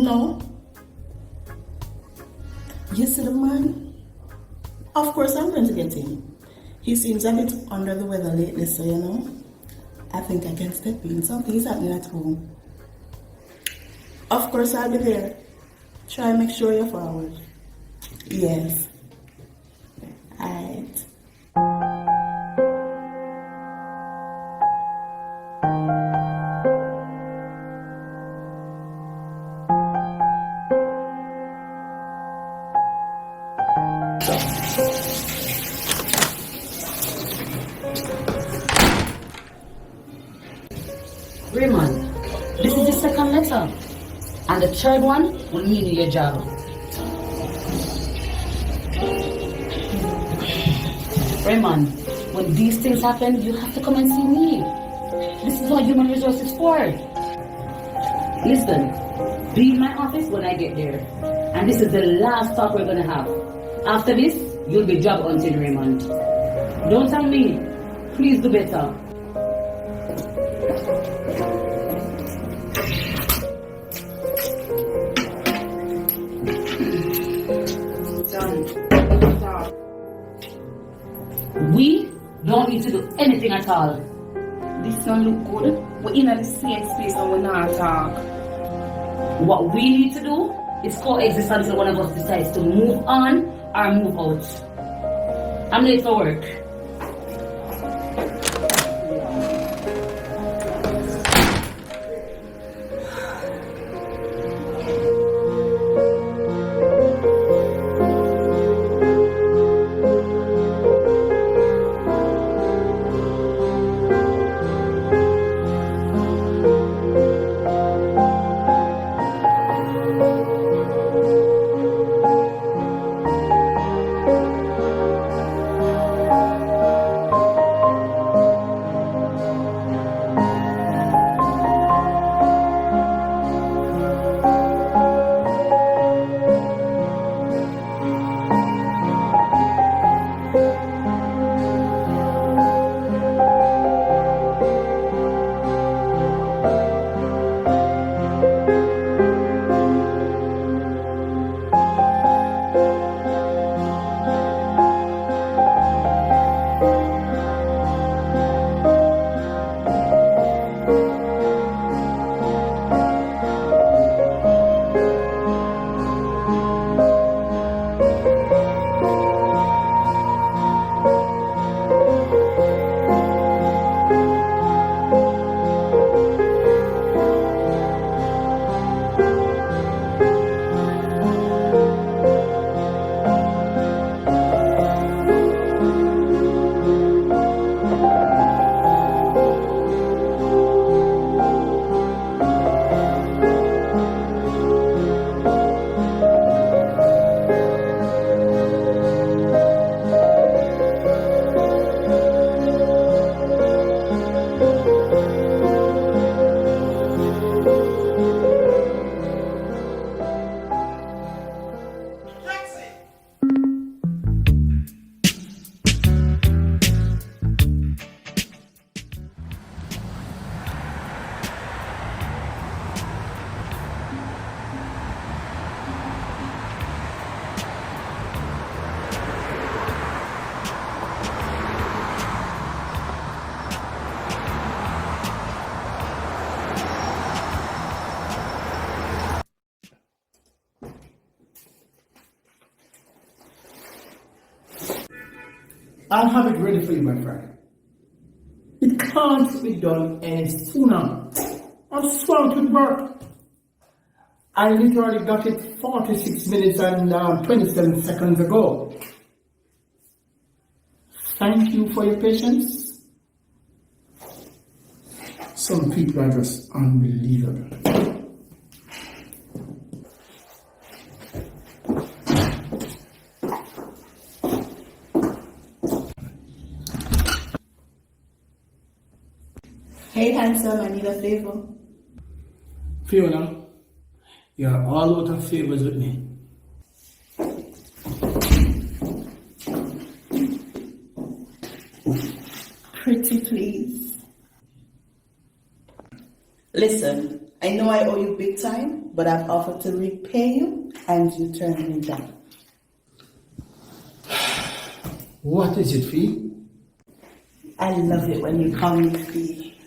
No. You see the man? Of course I'm going to get him. He seems a bit under the weather lately, so you know, I think I can step in. Something is happening at home. Of course I'll be there. Try and make sure you're forward. Yes. Alright. Raymond, this is the second letter. And the third one will mean your job. Raymond, when these things happen, you have to come and see me. This is what human resources is for. Listen, be in my office when I get there. And this is the last talk we're gonna have. After this, you'll be job hunting, Raymond. Don't tell me. Please do better. We don't need to do anything at all. This don't look good. We're in the same space and we're not talk. What we need to do is coexist until one of us decides to move on or move out. I'm late for work. I'll have it ready for you, my friend. It can't be done any sooner. I'm swamped with work. I literally got it 46 minutes and 27 seconds ago. Thank you for your patience. Some people are just unbelievable. Hey handsome, I need a favor. Fiona, you're all out of favors with me. Pretty please. Listen, I know I owe you big time, but I've offered to repay you and you turned me down. What is it, Fee? I love it when you call me Fee.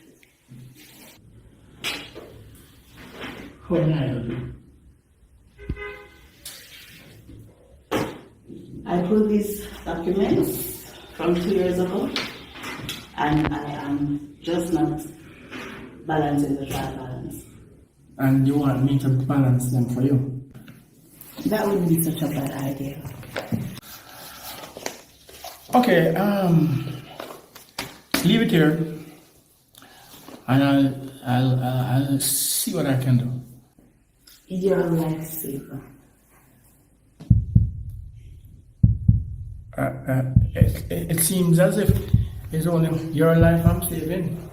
How can I help you? I pulled these documents from 2 years ago, and I am just not balancing the trial balance. And you want me to balance them for you? That wouldn't be such a bad idea. Okay, leave it here, and I'll see what I can do. You're a lifesaver. It seems as if it's only your life I'm saving.